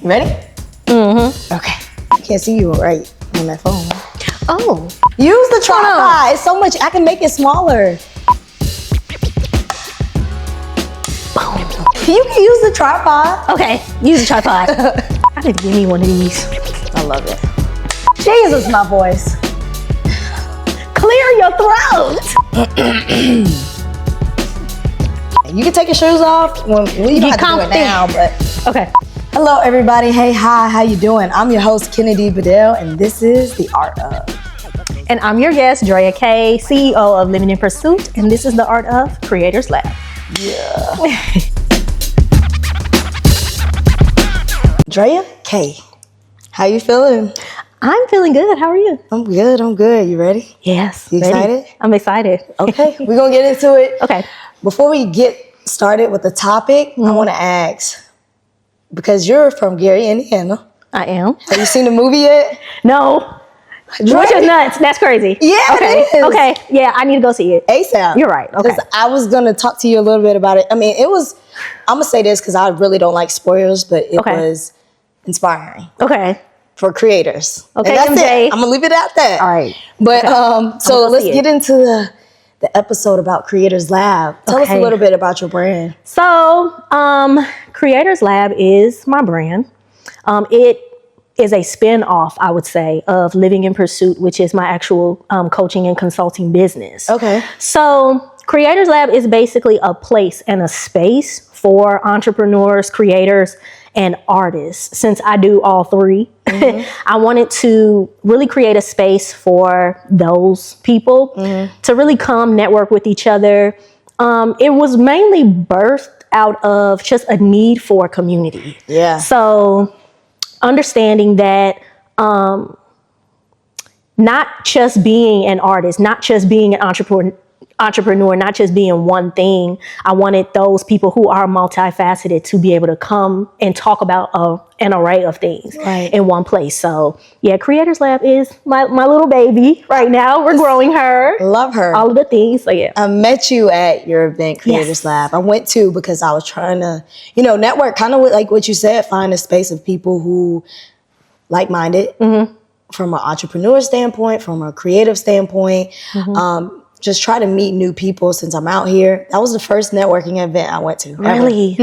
You ready? Mm-hmm. Okay. I can't see you right on that phone. Oh. Use the tripod. It's so much. I can make it smaller. You can use the tripod. Okay, use the tripod. I need to give me one of these. I love it. Jesus, my voice. Clear your throat. You can take your shoes off. Well, you don't have to do it now, but. Okay. Hello, everybody. Hey, hi. How you doing? I'm your host, Kennedy Bedell, and this is The Art Of. And I'm your guest, Drea K, CEO of Living in Pursuit, and this is The Art Of Creators Lab. Yeah. Drea K, how you feeling? I'm feeling good. How are you? I'm good. You ready? Yes. You excited? I'm excited. Okay, we're gonna get into it. Okay. Before we get started with the topic, I want to ask, because you're from Gary, Indiana. I am. Have you seen the movie yet? No. Which is nuts. That's crazy. Yeah, okay. it is. Okay. Yeah, I need to go see it. ASAP. You're right. Okay. I was gonna talk to you a little bit about it. I mean, I'm gonna say this because I really don't like spoilers, but it was inspiring. Okay. For creators. Okay, and that's MJ. it. I'm gonna leave it at that. All right. But okay. So let's get into the episode about Creators Lab. Tell us a little bit about your brand. So, Creators Lab is my brand. It is a spin-off, I would say, of Living in Pursuit, which is my actual coaching and consulting business. Okay. So Creators Lab is basically a place and a space for entrepreneurs, creators, and artists. Since I do all three, I wanted to really create a space for those people to really come network with each other. It was mainly birthed out of just a need for community. Yeah. So understanding that not just being an artist, not just being an entrepreneur, not just being one thing. I wanted those people who are multifaceted to be able to come and talk about an array of things in one place. So yeah, Creators Lab is my little baby right now. We're growing her. Love her. All of the things. So yeah. I met you at your event, Creators Lab. I went to because I was trying to, network, kind of like what you said, find a space of people who like-minded from an entrepreneur standpoint, from a creative standpoint. Just try to meet new people since I'm out here. That was the first networking event I went to. Really?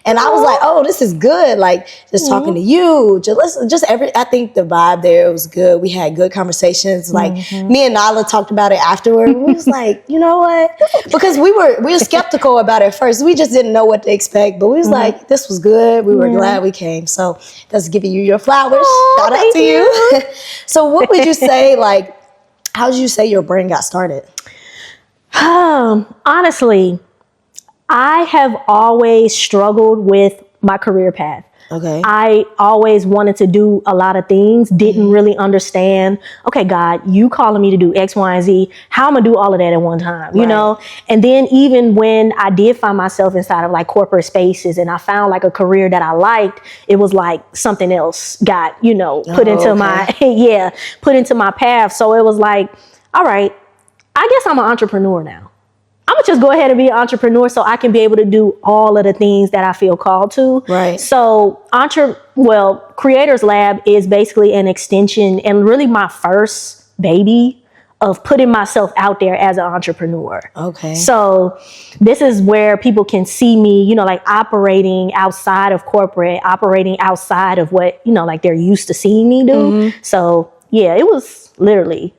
And I was like, oh, this is good. Like just talking to you, I think the vibe there was good. We had good conversations. Like me and Nala talked about it afterward. We was like, you know what? Because we were skeptical about it at first. We just didn't know what to expect, but we was like, this was good. We were glad we came. So that's giving you your flowers. Shout out to you. So what would you say, how did you say your brand got started? Honestly, I have always struggled with my career path. Okay. I always wanted to do a lot of things, didn't really understand, okay, God, you calling me to do X, Y, and Z. How am I do all of that at one time, you know? And then even when I did find myself inside of corporate spaces and I found a career that I liked, it was like something else got, put into my path. So it was like, all right, I guess I'm an entrepreneur now. I'm gonna just go ahead and be an entrepreneur so I can be able to do all of the things that I feel called to. Right. So Creators Lab is basically an extension and really my first baby of putting myself out there as an entrepreneur. Okay. So this is where people can see me, operating outside of corporate, operating outside of what, they're used to seeing me do. So yeah, it was literally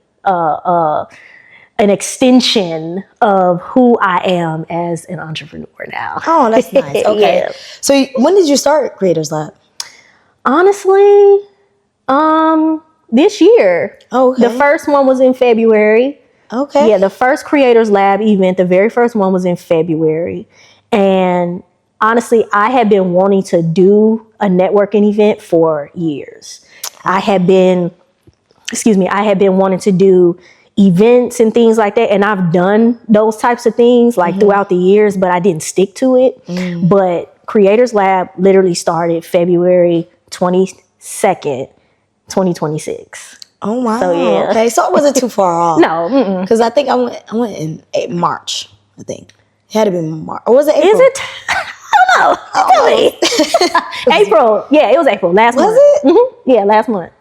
an extension of who I am as an entrepreneur now. Oh, that's nice. Okay. So when did you start Creators Lab? Honestly, this year. Okay. The first one was in February. Okay. Yeah, the first Creators Lab event, the very first one was in February. And honestly, I had been wanting to do a networking event for years. I had been wanting to do events and things like that. And I've done those types of things throughout the years, but I didn't stick to it. But Creators Lab literally started February 22nd, 2026. Oh, wow. So, yeah. Okay, so it wasn't too far off. No. Because I think I went in March, I think. It had to be March. Or was it April? Is it? I don't know. Tell me. April. Yeah, it was April. Last month. Was it? Mm-hmm. Yeah, last month.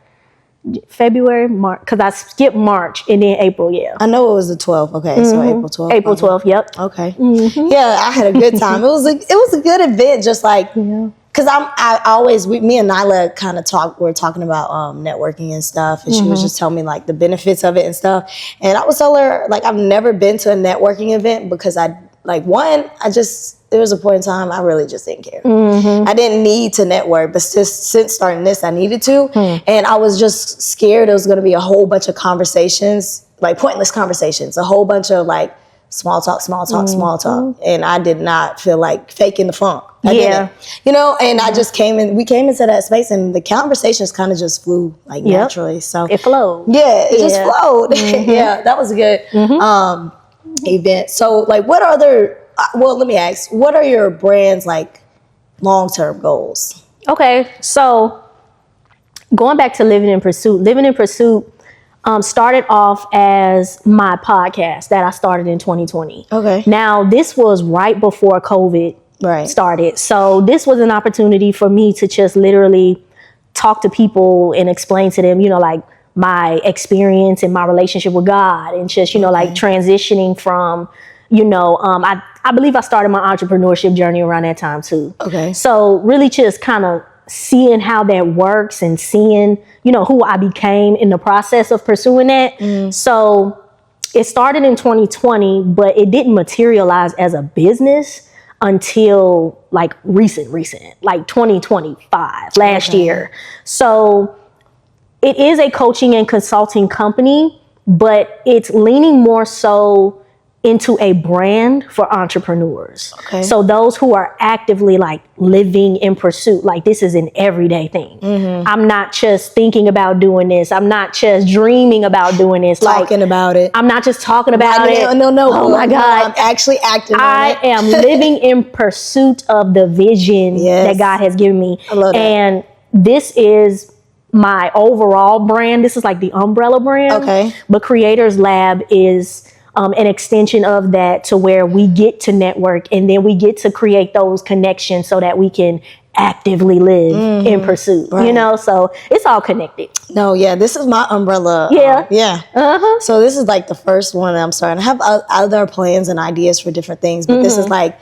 February, March, because I skipped March and then April, yeah. I know it was the 12th. Okay, so April 12th. April 12th, yep. Okay. Yeah, I had a good time. It was a good event, just like, because I always, me and Nyla kind of we're talking about networking and stuff, and she was just telling me like the benefits of it and stuff. And I was telling her, like, I've never been to a networking event because there was a point in time I really just didn't care. I didn't need to network, but since starting this, I needed to. And I was just scared it was going to be a whole bunch of conversations, like pointless conversations, a whole bunch of like small talk. And I did not feel like faking the funk. I didn't, and I just we came into that space and the conversations kind of just flew like naturally. So it flowed. Yeah, it just flowed. Yeah, that was a good event. So like let me ask, what are your brand's like long-term goals? Okay, so going back to Living in Pursuit started off as my podcast that I started in 2020. Okay. Now, this was right before COVID started. So this was an opportunity for me to just literally talk to people and explain to them, like my experience and my relationship with God and just, like transitioning from, I believe I started my entrepreneurship journey around that time too. Okay. So really just kind of seeing how that works and seeing, who I became in the process of pursuing that. So it started in 2020, but it didn't materialize as a business until like recent, like 2025, last year. So it is a coaching and consulting company, but it's leaning more so into a brand for entrepreneurs. Okay. So those who are actively like living in pursuit, like this is an everyday thing. I'm not just thinking about doing this. I'm not just dreaming about doing this. Talking about it. I'm not just talking about it. No. Oh my God. I'm actually acting on it. I am living in pursuit of the vision that God has given me. I love that. And this is my overall brand. This is like the umbrella brand. Okay. But Creators Lab is an extension of that, to where we get to network and then we get to create those connections so that we can actively live in pursuit, so it's all connected. No, yeah, this is my umbrella. So this is like the first one that I'm starting. I have other plans and ideas for different things, but this is like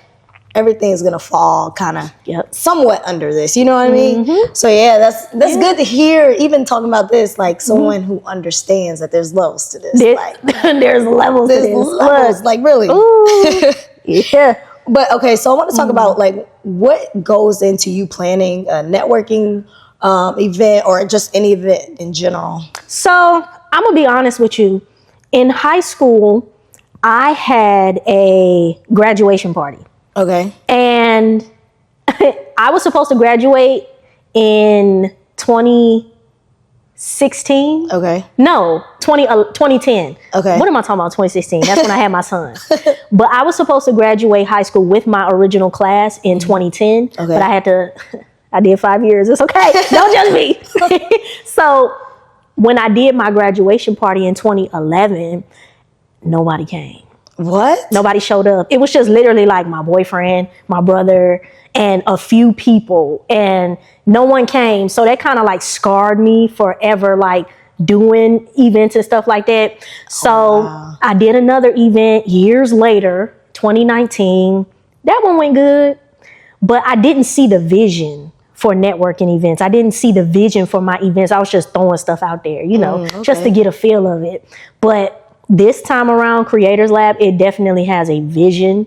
everything's gonna fall kind of somewhat under this, you know what I mean? So yeah, that's good to hear, even talking about this, like someone who understands that there's levels to this. There's levels to this. Levels, like really. Ooh, yeah. But okay, so I want to talk about like what goes into you planning a networking event or just any event in general. So I'm gonna be honest with you. In high school, I had a graduation party. Okay. And I was supposed to graduate in 2016. Okay. No, 2010. Okay. What am I talking about? 2016. That's when I had my son. But I was supposed to graduate high school with my original class in 2010. Okay. But I did 5 years. It's okay. Don't judge me. So when I did my graduation party in 2011, nobody came. What? Nobody showed up. It was just literally like my boyfriend, my brother, and a few people, and no one came. So that kind of like scarred me forever, like doing events and stuff like that. So I did another event years later, 2019. That one went good, but I didn't see the vision for networking events. I didn't see the vision for my events. I was just throwing stuff out there, just to get a feel of it. But this time around, Creators Lab, it definitely has a vision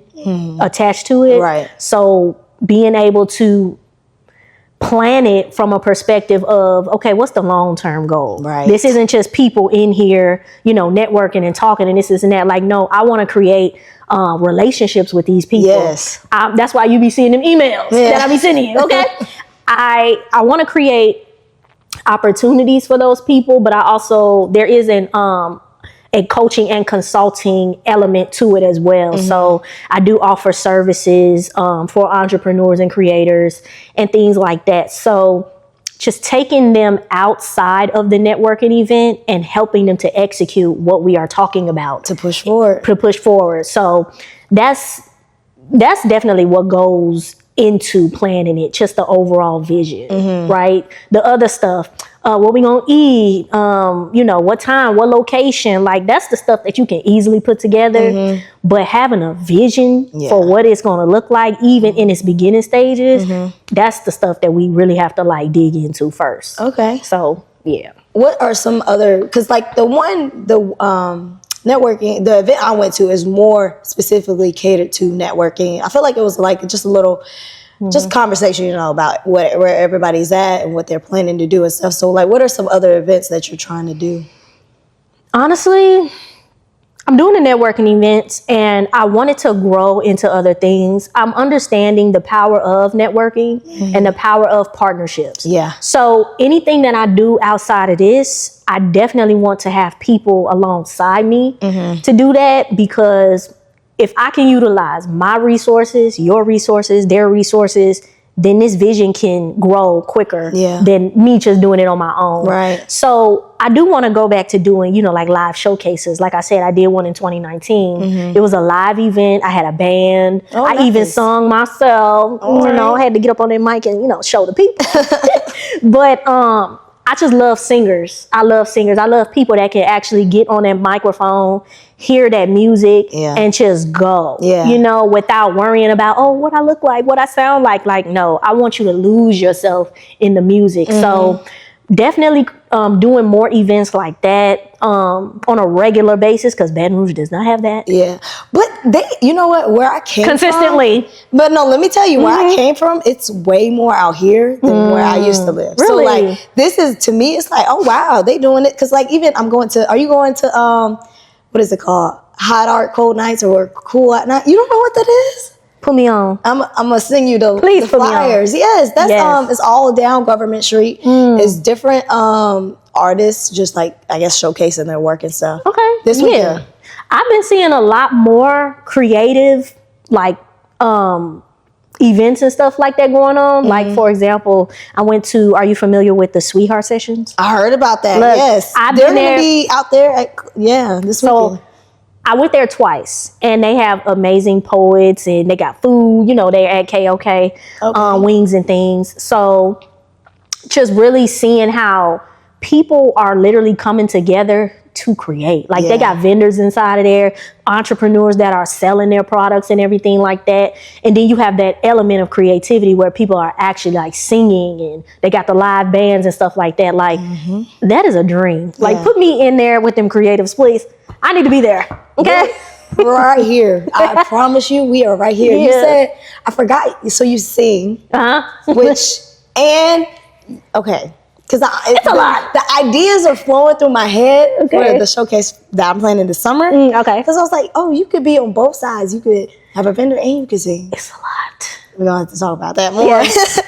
attached to it. Right. So being able to plan it from a perspective of, okay, what's the long-term goal? Right. This isn't just people in here, networking and talking and this and that. Like, no, I want to create relationships with these people. Yes. That's why you be seeing them emails that I be sending you. Okay. I want to create opportunities for those people, but there is a coaching and consulting element to it as well. So I do offer services for entrepreneurs and creators and things like that. So just taking them outside of the networking event and helping them to execute what we are talking about. To push forward. So that's definitely what goes into planning it, just the overall vision, right? The other stuff, what we gonna eat, what time, what location, like that's the stuff that you can easily put together. But having a vision for what it's gonna look like, even in its beginning stages, that's the stuff that we really have to like dig into first. Okay. So yeah. What are some other, because like networking, the event I went to is more specifically catered to networking. I feel like it was like just a little, just conversation, about where everybody's at and what they're planning to do and stuff. So like, what are some other events that you're trying to do? Honestly, I'm doing the networking events and I wanted to grow into other things. I'm understanding the power of networking and the power of partnerships. Yeah. So anything that I do outside of this, I definitely want to have people alongside me to do that, because if I can utilize my resources, your resources, their resources, then this vision can grow quicker than me just doing it on my own. Right. So I do want to go back to doing, like live showcases. Like I said, I did one in 2019. It was a live event. I had a band. I even sung myself. I had to get up on that mic and, show the people. But I just love singers. I love singers. I love people that can actually get on that microphone, hear that music, and just go, without worrying about, what I look like, what I sound like. Like, no, I want you to lose yourself in the music. So definitely doing more events like that on a regular basis, because Baton Rouge does not have that. Yeah. But where I came consistently. But no, let me tell you where I came from. It's way more out here than where I used to live. Really? So like, this is, to me, it's like, oh wow, they doing it. Cause like, even are you going to, what is it called? Hot Art Cold Nights or Cool at Night? You don't know what that is? Put me on. I'm gonna sing you the flyers. Me on. Yes, that's it's all down Government Street. It's different artists, just like I guess showcasing their work and stuff. Okay. This weekend. I've been seeing a lot more creative like events and stuff like that going on. Like for example, I went to, are you familiar with the Sweetheart Sessions? I heard about that. Look, yes. They're gonna be out there this weekend. I went there twice and they have amazing poets and they got food, they're at KOK, wings and things. So just really seeing how people are literally coming together to create. Like they got vendors inside of there, entrepreneurs that are selling their products and everything like that. And then you have that element of creativity where people are actually like singing and they got the live bands and stuff like that. Like that is a dream. Like put me in there with them creatives, please. I need to be there. Okay. We're right here. I promise you, we are right here. You said, I forgot. So you sing, because it's a lot. The ideas are flowing through my head for the showcase that I'm planning this summer. Because I was like, you could be on both sides. You could have a vendor and you could sing. It's a lot. We're gonna have to talk about that more. Yes.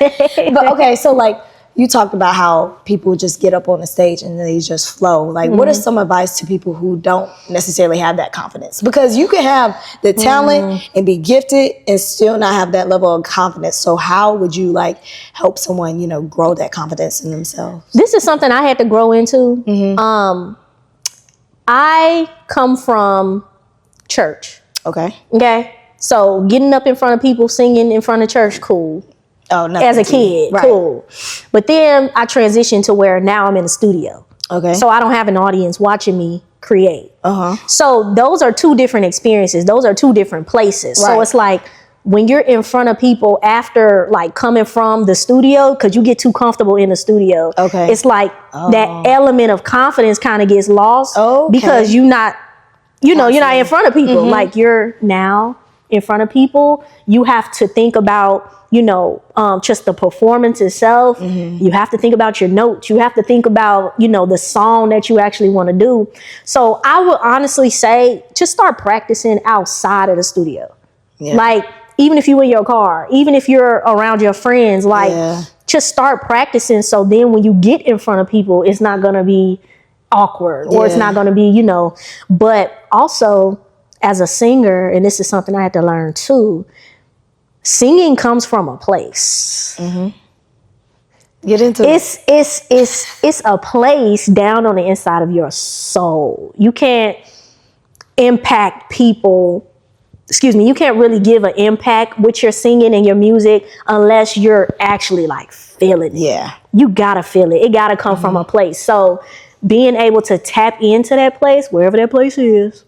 But so like, you talked about how people just get up on the stage and they just flow. Like, what is some advice to people who don't necessarily have that confidence? Because you can have the talent and be gifted and still not have that level of confidence. So how would you like help someone, grow that confidence in themselves? This is something I had to grow into. I come from church. Okay. So getting up in front of people, singing in front of church, cool. As a kid, cool. But then I transitioned to where now I'm in the studio. So I don't have an audience watching me create. So those are two different experiences. Those are two different places. So it's like when you're in front of people after like coming from the studio, because you get too comfortable in the studio. It's like that element of confidence kind of gets lost because you're not, you're not in front of people. Like you're now in front of people. You have to think about just the performance itself. You have to think about your notes. You have to think about, the song that you actually want to do. So I would honestly say, just start practicing outside of the studio. Like, even if you're in your car, even if you're around your friends, like, just start practicing. So then when you get in front of people, it's not going to be awkward or it's not going to be, but also as a singer, and this is something I had to learn too, singing comes from a place. Get into it. It's a place down on the inside of your soul. You can't impact people you can't really give an impact with your singing and your music unless you're actually like feeling it. Yeah. You gotta feel it. It gotta come from a place. So being able to tap into that place, wherever that place is,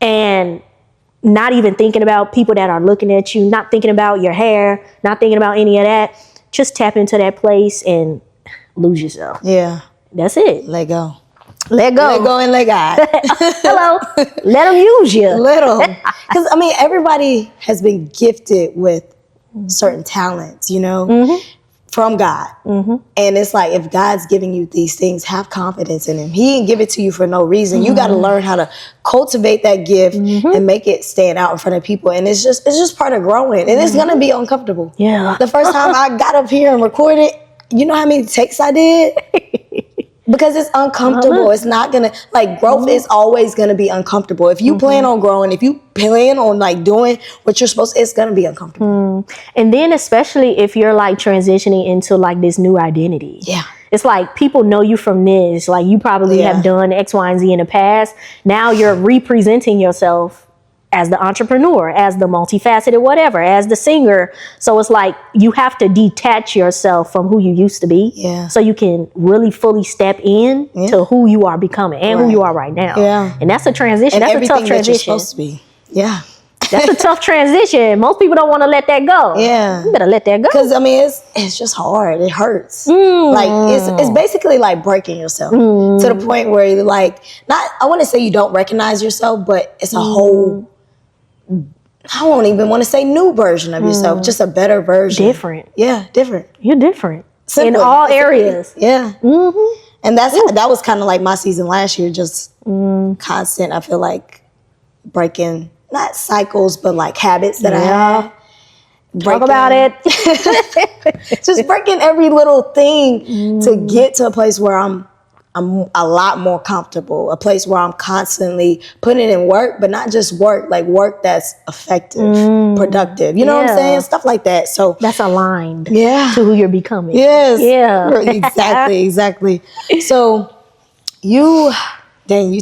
and not even thinking about people that are looking at you, not thinking about your hair, not thinking about any of that. Just tap into that place and lose yourself. Yeah. That's it. Let go. Let go. Let go and let God. Hello. Let them use you. Let them. Because, I mean, everybody has been gifted with certain talents, you know, from God. And it's like, if God's giving you these things, have confidence in him. He didn't give it to you for no reason. You got to learn how to cultivate that gift and make it stand out in front of people. And it's just part of growing. And it's going to be uncomfortable. Yeah. The first time I got up here and recorded, you know how many takes I did? Because it's uncomfortable. It's not going to, like, growth is always going to be uncomfortable. If you plan on growing, if you plan on, like, doing what you're supposed to, it's going to be uncomfortable. And then especially if you're, like, transitioning into, like, this new identity. Yeah. It's like people know you from this. Like, you probably have done X, Y, and Z in the past. Now you're representing yourself as the entrepreneur, as the multifaceted whatever, as the singer. So it's like you have to detach yourself from who you used to be, so you can really fully step in to who you are becoming and who you are right now. Yeah. And that's a transition. And that's a tough transition. that you're supposed to be. Yeah. That's a tough transition. Most people don't want to let that go. Yeah. You better let that go. Because, I mean, it's just hard. It hurts. Like, it's basically like breaking yourself to the point where you're like, I want to say you don't recognize yourself, but it's a whole, I won't even want to say new version of yourself, just a better version. Different. Yeah, different. You're different. Simply. In all areas. Yeah. And that was kind of like my season last year, just constant, I feel like, breaking, not cycles, but like habits that I had. Talk about it. Just breaking every little thing to get to a place where I'm a lot more comfortable, a place where I'm constantly putting in work, but not just work, like work that's effective, productive. You know what I'm saying? Stuff like that. So that's aligned to who you're becoming. Yes. Yeah. Exactly. So you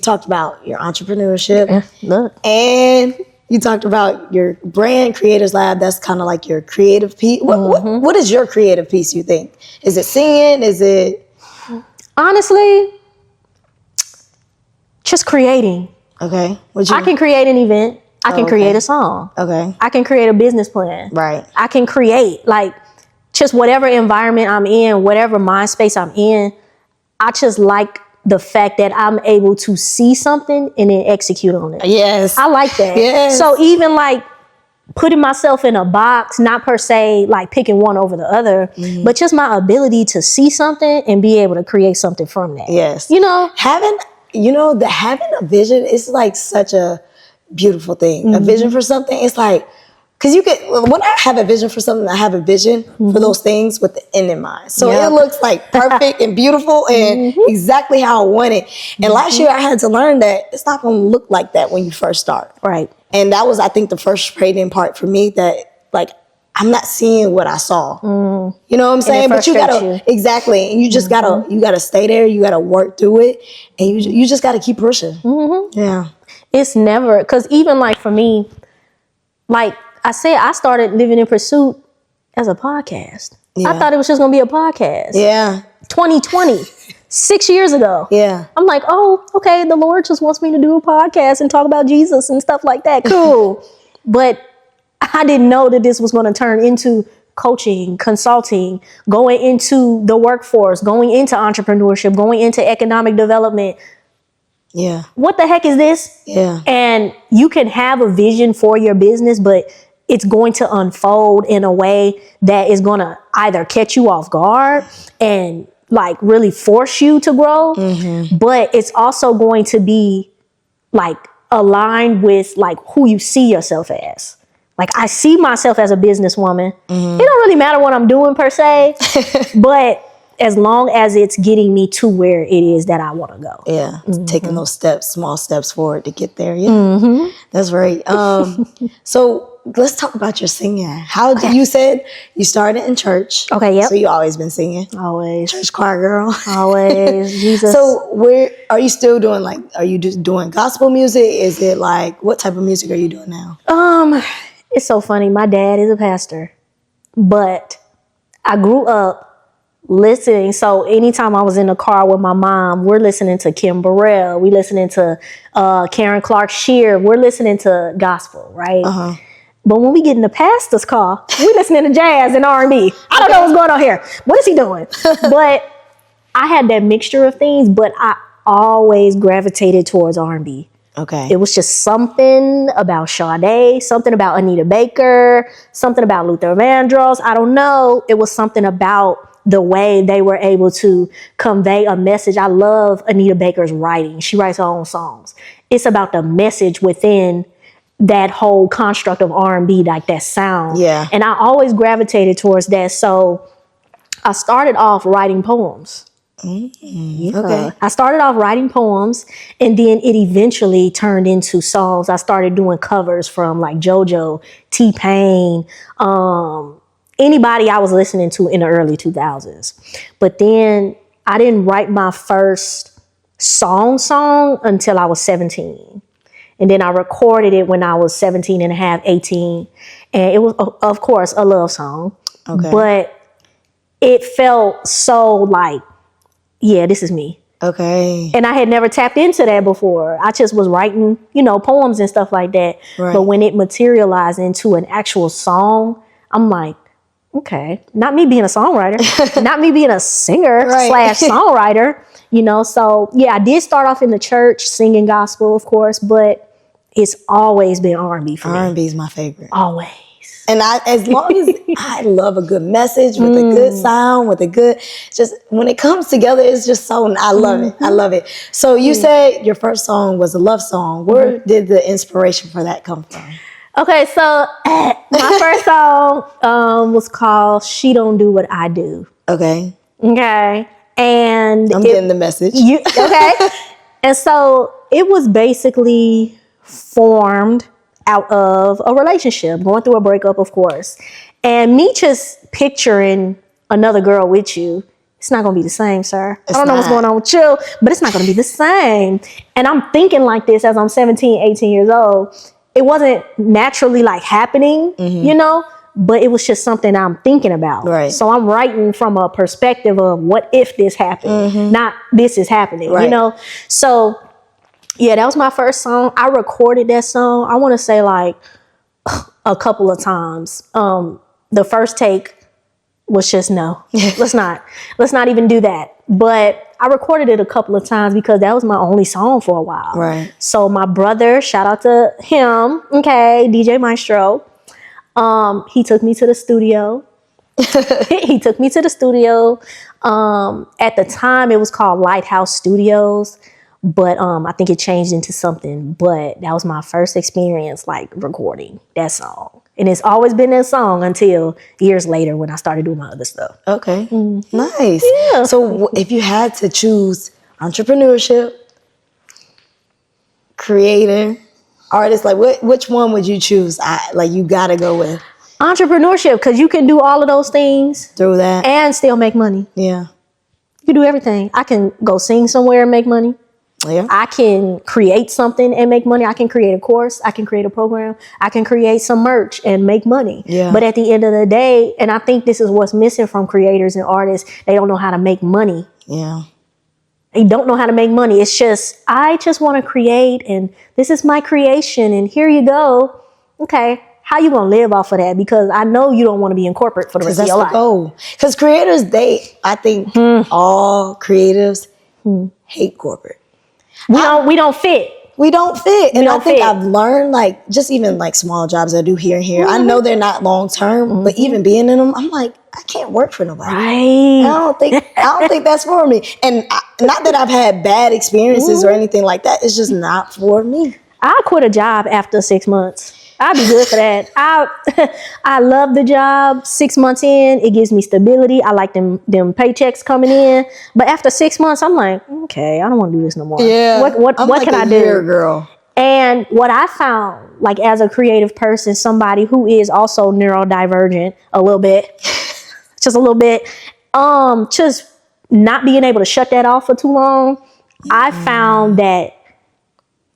talked about your entrepreneurship. Look. And you talked about your brand, Creators Lab. That's kind of like your creative piece. What is your creative piece, you think? Is it singing? Is it... Honestly, just creating. Okay. I can create an event. I can create a song. Okay. I can create a business plan. Right. I can create, like, just whatever environment I'm in, whatever mind space I'm in. I just like the fact that I'm able to see something and then execute on it. Yes. I like that. Yes. So even like putting myself in a box, not per se like picking one over the other, but just my ability to see something and be able to create something from that. Yes. You know? Having a vision is like such a beautiful thing. A vision for something, it's like, because when I have a vision for something, I have a vision for those things with the end in mind. So it looks like perfect and beautiful and exactly how I want it. And last year I had to learn that it's not going to look like that when you first start. Right. And that was, I think, the frustrating part for me, that like, I'm not seeing what I saw. You know what I'm saying? But you gotta, exactly. And you just gotta stay there. You gotta work through it. And you just gotta keep pushing. Yeah. It's never, because even like for me, like I said, I started Living in Pursuit as a podcast. I thought it was just going to be a podcast. Yeah. 2020, 6 years ago. Yeah. I'm like, oh, okay, the Lord just wants me to do a podcast and talk about Jesus and stuff like that. Cool. But I didn't know that this was going to turn into coaching, consulting, going into the workforce, going into entrepreneurship, going into economic development. Yeah. What the heck is this? Yeah. And you can have a vision for your business, but it's going to unfold in a way that is going to either catch you off guard and like really force you to grow. But it's also going to be like aligned with like who you see yourself as. Like I see myself as a businesswoman. It don't really matter what I'm doing per se, but as long as it's getting me to where it is that I want to go. Yeah. Taking those steps, small steps forward to get there. Yeah. That's right. So let's talk about your singing. How did you said you started in church? Okay, yep. So you always been singing? Always. Church choir girl? Always. Jesus. So where are you still doing, like, are you just doing gospel music? Is it like, what type of music are you doing now? It's so funny. My dad is a pastor, but I grew up listening. So anytime I was in the car with my mom, we're listening to Kim Burrell. We listening to Karen Clark Sheard. We're listening to gospel, right? Uh-huh. But when we get in the pastor's car, we listening to jazz and R&B. I don't know what's going on here. What is he doing? But I had that mixture of things, but I always gravitated towards R&B. Okay. It was just something about Sade, something about Anita Baker, something about Luther Vandross. I don't know. It was something about the way they were able to convey a message. I love Anita Baker's writing. She writes her own songs. It's about the message within that whole construct of R&B, like that sound. Yeah. And I always gravitated towards that. So I started off writing poems. Yeah. Okay. I started off writing poems, and then it eventually turned into songs. I started doing covers from like JoJo, T-Pain, anybody I was listening to in the early 2000s. But then I didn't write my first song until I was 17. And then I recorded it when I was 17 and a half, 18. And it was, of course, a love song. Okay. But it felt so like, yeah, this is me. Okay. And I had never tapped into that before. I just was writing, poems and stuff like that. Right. But when it materialized into an actual song, I'm like, okay, not me being a songwriter, not me being a singer Right. / songwriter, So yeah, I did start off in the church singing gospel, of course, but it's always been R&B for me. R&B is my favorite. Always. And as long as I love a good message with a good sound, with a good, just when it comes together, it's just so, I love it. I love it. So you said your first song was a love song. Where did the inspiration for that come from? Okay, so my first song was called She Don't Do What I Do. Okay. Okay. And I'm getting the message. Okay. And so it was basically formed out of a relationship, going through a breakup, of course. And me just picturing another girl with you, it's not going to be the same, sir. I don't know what's going on with you, but it's not going to be the same. And I'm thinking like this as I'm 17, 18 years old. It wasn't naturally like happening, but it was just something I'm thinking about. Right. So I'm writing from a perspective of what if this happened, not this is happening, So yeah, that was my first song. I recorded that song, I want to say like a couple of times. The first take was just no, let's not even do that. But I recorded it a couple of times because that was my only song for a while. Right. So my brother, shout out to him, okay, DJ Maestro. He took me to the studio. He took me to the studio. At the time, it was called Lighthouse Studios, but I think it changed into something. But that was my first experience, like recording that song, and it's always been that song until years later when I started doing my other stuff. Okay, nice. Yeah. So if you had to choose entrepreneurship, creator, artist, like which one would you choose? You gotta go with Entrepreneurship, because you can do all of those things through that and still make money. Yeah. You can do everything. I can go sing somewhere and make money. Yeah. I can create something and make money. I can create a course. I can create a program. I can create some merch and make money. Yeah. But at the end of the day, and I think this is what's missing from creators and artists, they don't know how to make money. Yeah. They don't know how to make money. It's just, I just want to create and this is my creation and here you go. Okay. How you going to live off of that? Because I know you don't want to be in corporate for the rest of your life. That's the goal. Because creators, I think all creatives hate corporate. We don't fit. We don't fit. And I think fit. I've learned, like, just even like small jobs I do here and here. I know they're not long term, but even being in them, I'm like, I can't work for nobody. Right. I don't think that's for me. And not that I've had bad experiences or anything like that. It's just not for me. I quit a job after 6 months. I'd be good for that. I love the job. 6 months in, it gives me stability. I like them paychecks coming in. But after 6 months, I'm like, okay, I don't want to do this no more. Yeah. What I'm what like can a I year do? girl. And what I found, like as a creative person, somebody who is also neurodivergent a little bit, just a little bit, just not being able to shut that off for too long, I found that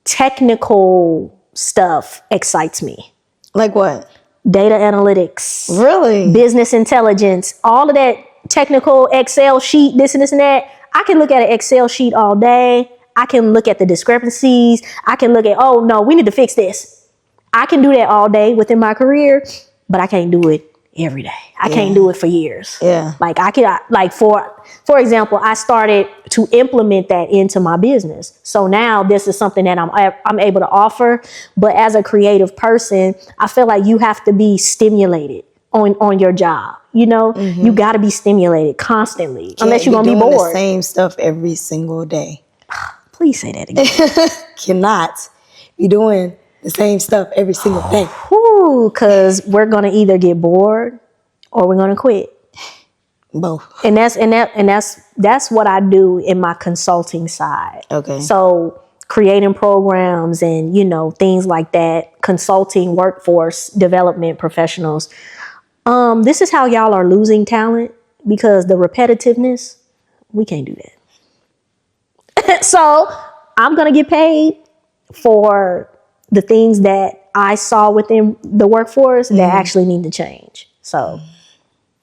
technical stuff excites me. Like what? Data analytics. Really? Business intelligence. All of that technical Excel sheet, this and this and that. I can look at an Excel sheet all day. I can look at the discrepancies. I can look at, oh no, we need to fix this. I can do that all day within my career, but I can't do it every day. I can't do it for years. Yeah. Like I can, like for example, I started to implement that into my business. So now this is something that I'm able to offer. But as a creative person, I feel like you have to be stimulated on your job. You know, you got to be stimulated constantly, unless you're going to be bored. The same stuff every single day. Please say that again. Cannot be doing the same stuff every single day. Because we're going to either get bored or we're going to quit. Both. And that's what I do in my consulting side. Okay. So creating programs and, you know, things like that, consulting workforce development professionals. This is how y'all are losing talent, because the repetitiveness, we can't do that. So I'm going to get paid for the things that I saw within the workforce that actually need to change. So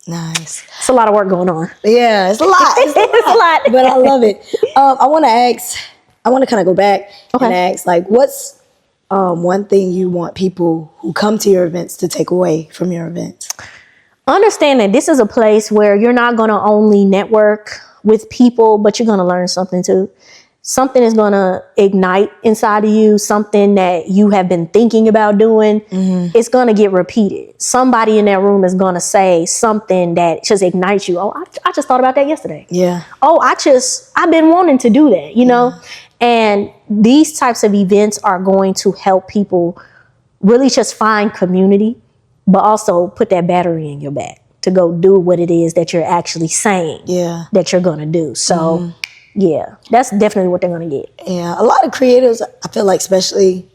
nice. It's a lot of work going on. Yeah, it's a lot. It's a lot. But I love it. I want to kind of go back and ask, like, what's one thing you want people who come to your events to take away from your events? Understand that this is a place where you're not going to only network with people, but you're going to learn something too. Something is going to ignite inside of you, something that you have been thinking about doing. It's going to get repeated. Somebody in that room is going to say something that just ignites you. Oh, I just thought about that yesterday. Yeah. Oh, I've been wanting to do that, you know? And these types of events are going to help people really just find community, but also put that battery in your back to go do what it is that you're actually saying that you're going to do. So yeah, that's definitely what they're going to get. Yeah. A lot of creatives, I feel like, especially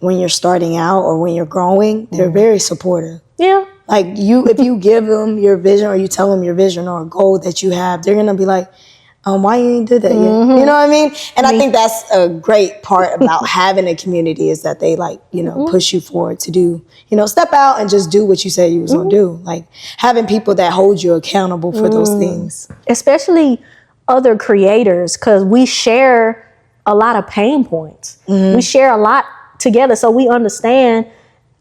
when you're starting out or when you're growing, they're very supportive. Yeah. Like if you give them your vision or you tell them your vision or a goal that you have, they're going to be like, why you ain't did that yet? You know what I mean? And I think that's a great part about having a community, is that they push you forward to do, step out and just do what you said you was going to do. Like having people that hold you accountable for those things. Especially other creators, because we share a lot of pain points. We share a lot together, so we understand.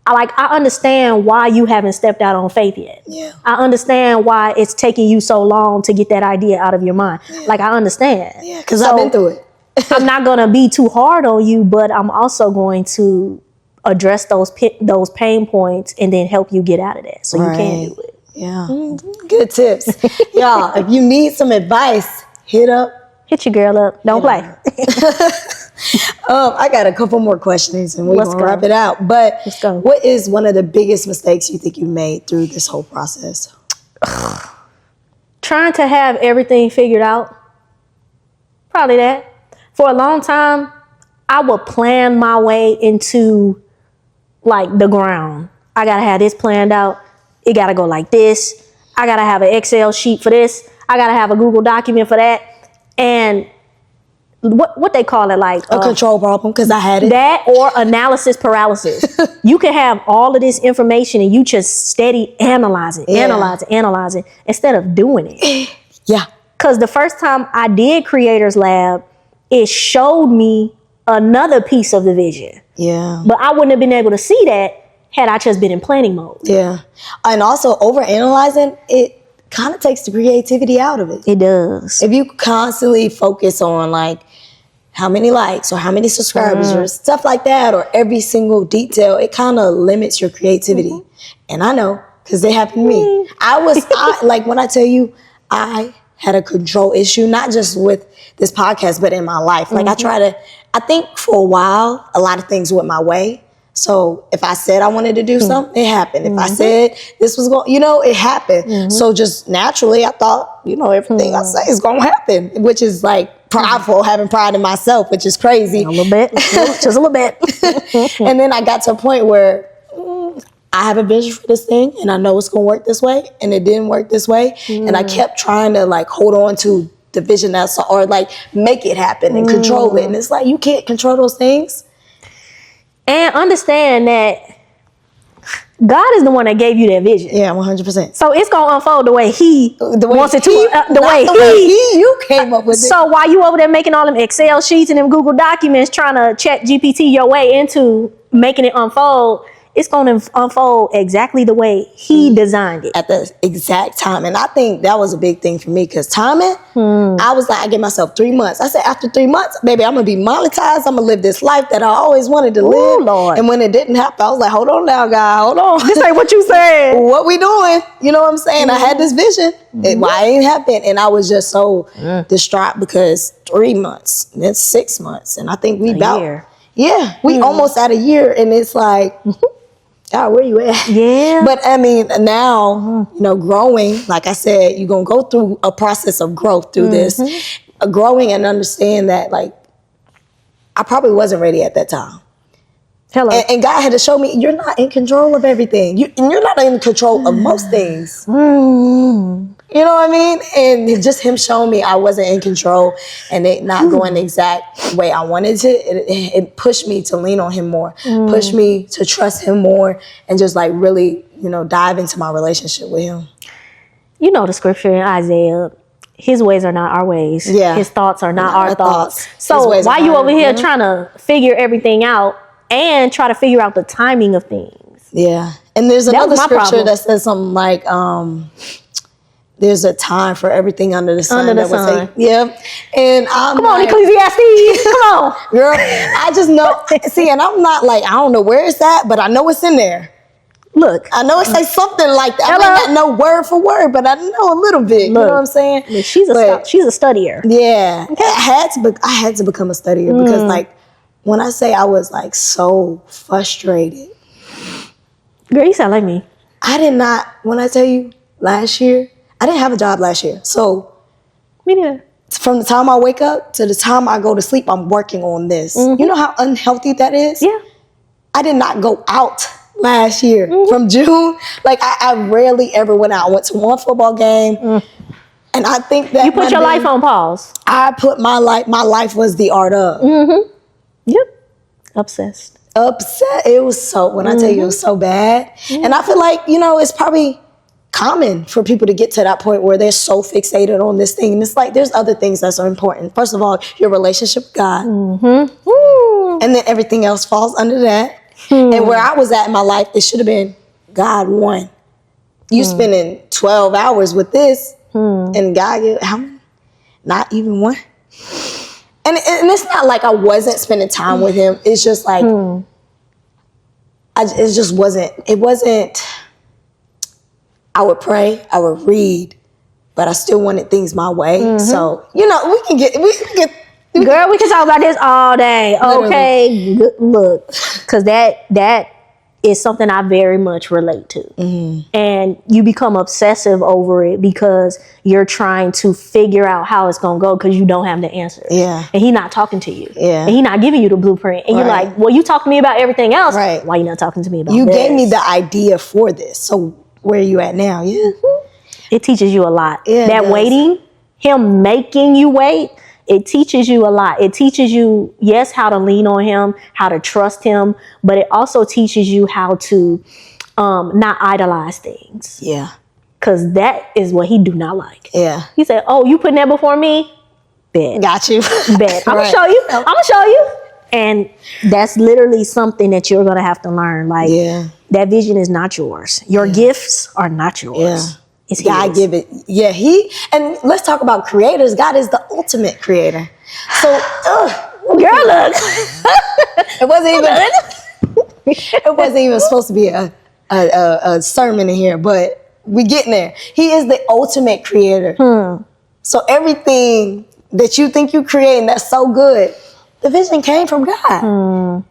I understand why you haven't stepped out on faith yet. Yeah. I understand why it's taking you so long to get that idea out of your mind. Yeah. Like, I understand. Yeah, because I've been through it. I'm not going to be too hard on you, but I'm also going to address those pain points and then help you get out of that so you can do it. Yeah. Good tips. Y'all, if you need some advice, hit your girl up. Don't play. I got a couple more questions and we're going to wrap it out. But what is one of the biggest mistakes you think you made through this whole process? Trying to have everything figured out. Probably that. For a long time, I would plan my way into like the ground. I got to have this planned out. It got to go like this. I got to have an Excel sheet for this. I got to have a Google document for that. And what they call it, like a control problem, because I had it. That or analysis paralysis. You can have all of this information and you just steady analyzing instead of doing it. Yeah. Because the first time I did Creators Lab, it showed me another piece of the vision. Yeah. But I wouldn't have been able to see that had I just been in planning mode. Yeah. And also overanalyzing, it kind of takes the creativity out of it. It does. If you constantly focus on like how many likes or how many subscribers or stuff like that, or every single detail, it kind of limits your creativity. And I know, because it happened to me. Like when I tell you, I had a control issue, not just with this podcast, but in my life. Like I think for a while, a lot of things went my way. So if I said I wanted to do something, it happened. If I said this was going, it happened. So just naturally, I thought, everything I say is going to happen, which is like prideful, having pride in myself, which is crazy. A little bit, just a little bit. And then I got to a point where I have a vision for this thing and I know it's going to work this way, and it didn't work this way. And I kept trying to like hold on to the vision or like make it happen and control it. And it's like, you can't control those things. And understand that God is the one that gave you that vision. Yeah, 100%. So it's going to unfold the way he wants it to. You came up with it. So while you over there making all them Excel sheets and them Google documents trying to chat GPT your way into making it unfold, it's going to unfold exactly the way he designed it. At the exact time. And I think that was a big thing for me, because timing, I was like, I gave myself 3 months. I said, after 3 months, baby, I'm going to be monetized. I'm going to live this life that I always wanted to live. Lord. And when it didn't happen, I was like, hold on now, God, hold on. This ain't what you said. What we doing? You know what I'm saying? I had this vision. Why it ain't happened? And I was just so distraught, because 3 months, then 6 months. And I think we we almost at a year. And it's like, God, where you at? Yeah. But I mean, now, you know, growing, like I said, you're going to go through a process of growth through this, growing and understand that, like, I probably wasn't ready at that time. Hello. And God had to show me, you're not in control of everything. You're not in control of most things. You know what I mean? And just him showing me I wasn't in control and it not going the exact way I wanted to, it pushed me to lean on him more, pushed me to trust him more, and just like really, you know, dive into my relationship with him. You know the scripture in Isaiah, his ways are not our ways. Yeah. His thoughts are not our thoughts. So why you over here trying to figure everything out and try to figure out the timing of things? Yeah. And there's another scripture that says something like, there's a time for everything under the sun. Yeah. And I'm come on, Ecclesiastes. Come on. Girl, I just know. See, and I'm not like, I don't know where it's at, but I know it's in there. Look. I know it's like something like that. Hello? I might not know word for word, but I know a little bit. Look, you know what I'm saying? Look, she's a studier. Yeah. Okay. I had to become a studier because like, when I say I was like so frustrated. Girl, you sound like me. I did not, when I tell you last year, I didn't have a job last year. So me neither. From the time I wake up to the time I go to sleep, I'm working on this. You know how unhealthy that is? Yeah. I did not go out last year from June. Like I rarely ever went out. I went to one football game. And I think that you put your life on pause. I put my life was the art of. Yep. Obsessed. It was so, when I tell you it was so bad. And I feel like, you know, it's probably common for people to get to that point where they're so fixated on this thing. And it's like, there's other things that are important. First of all, your relationship with God. And then everything else falls under that. And where I was at in my life, it should have been God one. You spending 12 hours with this and God, how many? Not even one. And it's not like I wasn't spending time with him. It's just like, it wasn't, I would pray, I would read, but I still wanted things my way. So, you know, we can girl, we can talk about this all day. Okay, look, because that is something I very much relate to. And you become obsessive over it because you're trying to figure out how it's going to go because you don't have the answer. Yeah. And he's not talking to you. Yeah. And he's not giving you the blueprint. And you're like, well, you talk to me about everything else. Right. Why are you not talking to me about this? You gave me the idea for this. So where are you at now? Yeah. It teaches you a lot. Yeah, that waiting, him making you wait, it teaches you a lot. It teaches you, yes, how to lean on him, how to trust him, but it also teaches you how to not idolize things. Yeah. Because that is what he do not like. Yeah. He said, oh, you putting that before me? Bet. Got you. Bet. I'm going to show you. I'm going to show you. And that's literally something that you're going to have to learn. Like, that vision is not yours. Your gifts are not yours. Yeah. It's God give it. Yeah, and let's talk about creators. God is the ultimate creator. So, girl, look. It wasn't even supposed to be a sermon in here, but we getting there. He is the ultimate creator. So everything that you think you creating that's so good, the vision came from God.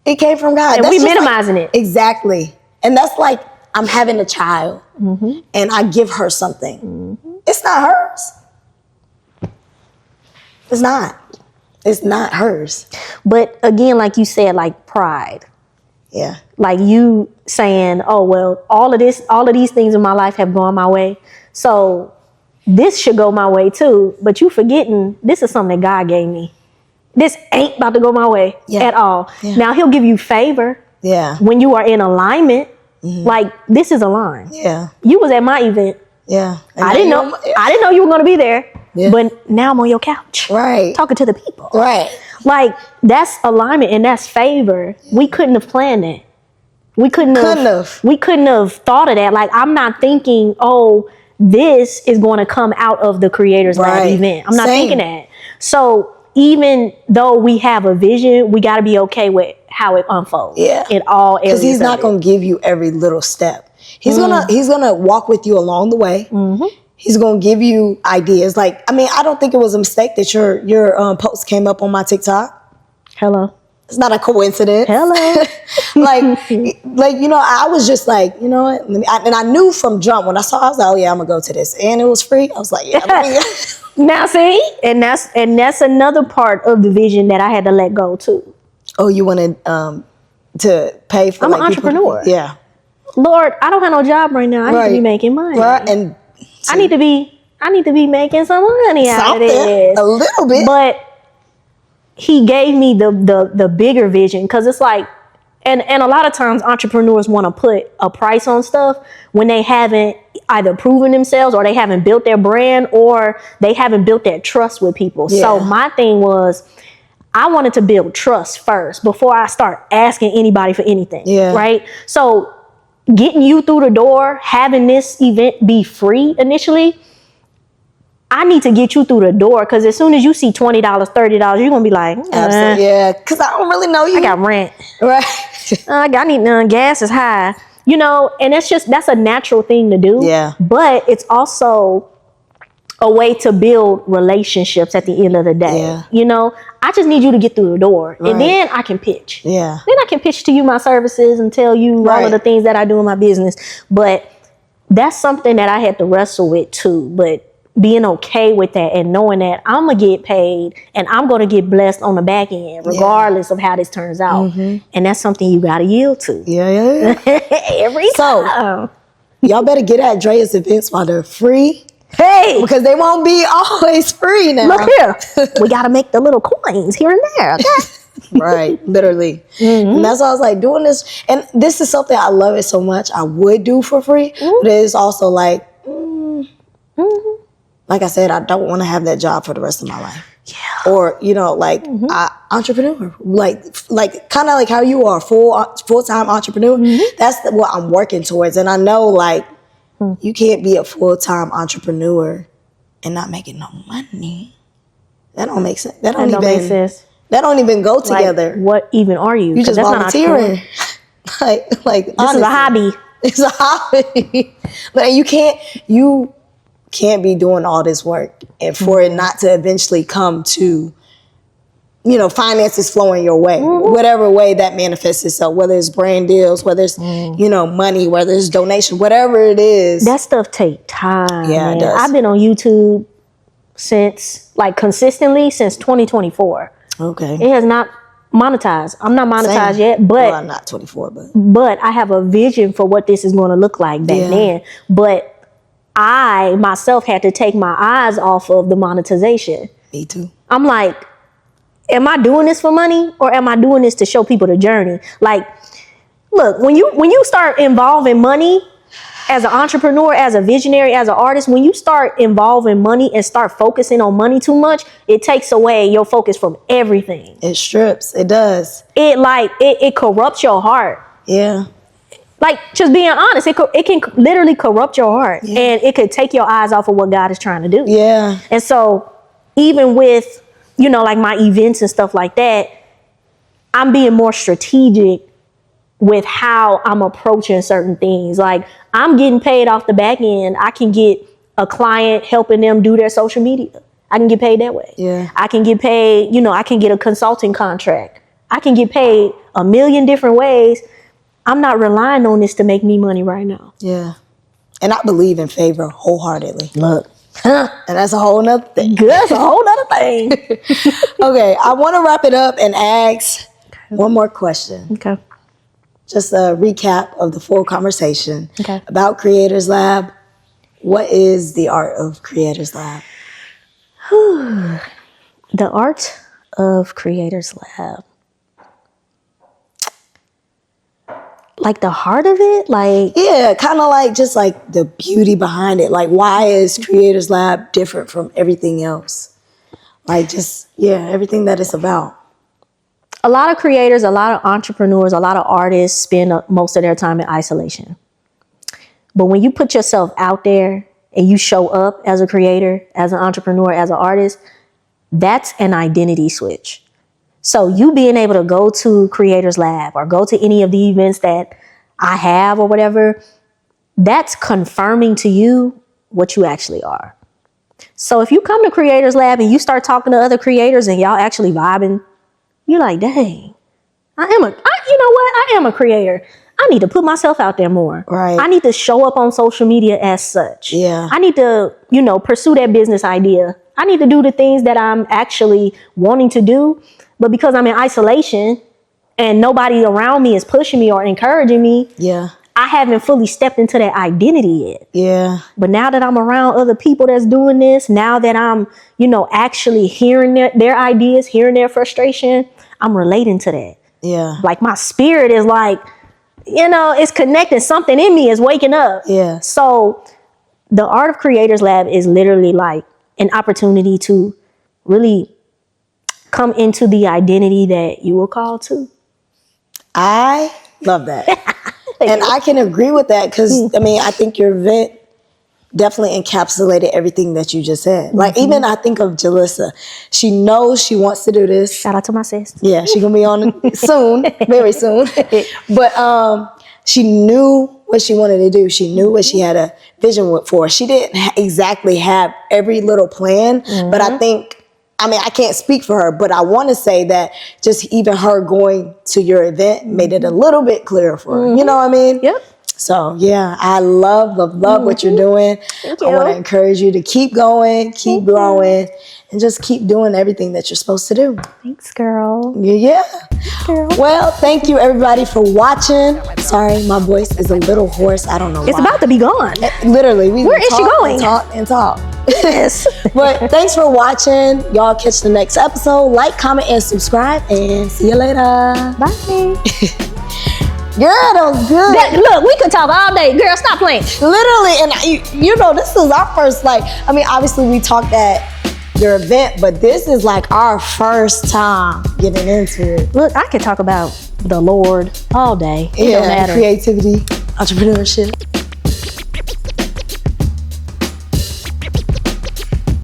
It came from God. And we minimizing it. Exactly. And that's like, I'm having a child and I give her something. It's not hers. It's not. It's not hers. But again, like you said, like pride. Yeah. Like you saying, oh, well, all of these things in my life have gone my way. So this should go my way too. But you forgetting this is something that God gave me. This ain't about to go my way at all. Yeah. Now he'll give you favor. Yeah. When you are in alignment, like this is aligned. Yeah. You was at my event. Yeah. I didn't know you were going to be there. Yeah. But now I'm on your couch. Right. Talking to the people. Right. Like that's alignment and that's favor. We couldn't have planned that. We couldn't have thought of that. Like I'm not thinking, oh, this is going to come out of the Creators Lab event. I'm not thinking that. So even though we have a vision, we got to be okay with how it unfolds. Yeah. In all areas. Because he's not going to give you every little step. He's gonna walk with you along the way. Mm-hmm. He's going to give you ideas. Like, I mean, I don't think it was a mistake that your post came up on my TikTok. Hello. It's not a coincidence. Hello. like, you know, I was just like, you know what? And I knew from jump when I saw, I was like, oh yeah, I'm going to go to this. And it was free. I was like, yeah. Now see, and that's another part of the vision that I had to let go too. Oh, you wanted to pay for I'm an entrepreneur. Yeah. Lord, I don't have no job right now. I need to be making money. Right. And I need to be making some money out of this. A little bit. But he gave me the bigger vision because it's like, and a lot of times entrepreneurs want to put a price on stuff when they haven't either proven themselves or they haven't built their brand or they haven't built that trust with people. Yeah. So my thing was, I wanted to build trust first before I start asking anybody for anything. Yeah. Right. So getting you through the door, having this event be free initially, I need to get you through the door because as soon as you see $20, $30, you're going to be like, absolutely, yeah, because I don't really know you. I got rent. Right. I need gas is high. You know, and that's a natural thing to do. Yeah. But it's also a way to build relationships at the end of the day. Yeah. You know, I just need you to get through the door and then I can pitch. Yeah. Then I can pitch to you my services and tell you all of the things that I do in my business. But that's something that I had to wrestle with too. But being okay with that and knowing that I'm going to get paid and I'm going to get blessed on the back end, regardless of how this turns out. Mm-hmm. And that's something you got to yield to. Yeah. Every time. Y'all better get at Drea's events while they're free. Hey, because they won't be always free now. Look here. We got to make the little coins here and there. Okay? Right. Literally. Mm-hmm. And that's why I was like doing this. And this is something I love it so much. I would do for free. Mm-hmm. But it's also like, like I said, I don't want to have that job for the rest of my life. Yeah. Or, you know, like entrepreneur, like kind of like how you are full-time entrepreneur. Mm-hmm. That's what I'm working towards. And I know like, you can't be a full-time entrepreneur and not making no money. That don't make sense. That don't make sense. That don't even go together. Like, what even are you? You just volunteering. like this honestly, is a hobby. It's a hobby. But you can't be doing all this work and for it not to eventually come to, you know, finances flowing your way, whatever way that manifests itself, whether it's brand deals, whether it's, you know, money, whether it's donation, whatever it is. That stuff take time. Yeah, it does. I've been on YouTube consistently since 2024. Okay. It has not monetized. I'm not monetized yet, but I'm not 24, but I have a vision for what this is going to look like back then. But I myself had to take my eyes off of the monetization. Me too. I'm like, am I doing this for money or am I doing this to show people the journey? Like, look, when you start involving money as an entrepreneur, as a visionary, as an artist, when you start involving money and start focusing on money too much, it takes away your focus from everything. It strips. It does. It corrupts your heart. Yeah. Like, just being honest, it can literally corrupt your heart and it could take your eyes off of what God is trying to do. Yeah. And so even with, you know, like my events and stuff like that, I'm being more strategic with how I'm approaching certain things. Like, I'm getting paid off the back end. I can get a client helping them do their social media. I can get paid that way. Yeah. I can get paid, you know, I can get a consulting contract. I can get paid a million different ways. I'm not relying on this to make me money right now. Yeah. And I believe in favor wholeheartedly. Look. And that's a whole nother thing. That's a whole nother thing. Okay, I want to wrap it up and ask one more question. Okay. Just a recap of the full conversation about Creators Lab. What is the art of Creators Lab? The art of Creators Lab. Like the heart of it? Like, yeah, kind of like just like the beauty behind it. Like, why is Creators Lab different from everything else? Like, just, yeah, everything that it's about. a lot of creators, a lot of entrepreneurs, a lot of artists spend most of their time in isolation. But when you put yourself out there and you show up as a creator, as an entrepreneur, as an artist, that's an identity switch. So you being able to go to Creators Lab or go to any of the events that I have or whatever, that's confirming to you what you actually are. So if you come to Creators Lab and you start talking to other creators and y'all actually vibing, you're like, dang, you know what? I am a creator. I need to put myself out there more. Right. I need to show up on social media as such. Yeah. I need to, pursue that business idea. I need to do the things that I'm actually wanting to do. But because I'm in isolation and nobody around me is pushing me or encouraging me, I haven't fully stepped into that identity yet. Yeah. But now that I'm around other people that's doing this, now that I'm, actually hearing their ideas, hearing their frustration, I'm relating to that. Yeah. Like my spirit is like, it's connecting. Something in me is waking up. Yeah. So the Art of Creators Lab is literally like an opportunity to really come into the identity that you were called to. I love that. And I can agree with that because, I think your event definitely encapsulated everything that you just said. Like, even I think of Jalissa. She knows she wants to do this. Shout out to my sis. Yeah, she's going to be on soon, very soon. But she knew what she wanted to do. She knew what she had a vision for. She didn't exactly have every little plan, but I think, I can't speak for her, but I want to say that just even her going to your event made it a little bit clearer for her. You know what I mean? Yep. So, yeah, I love what you're doing. Thank you. I want to encourage you to keep going, keep growing, and just keep doing everything that you're supposed to do. Thanks, girl. Yeah. Girl. Well, thank you, everybody, for watching. Sorry, my voice is a little hoarse. I don't know why. It's about to be gone. Literally. Where is she going? And talk. Yes. But thanks for watching. Y'all catch the next episode. Like, comment, and subscribe. And see you later. Bye. Girl, that was good. Look, we could talk all day. Girl, stop playing. Literally, and this is our first, obviously we talked at your event, but this is like our first time getting into it. Look, I could talk about the Lord all day. It don't matter. Creativity, entrepreneurship.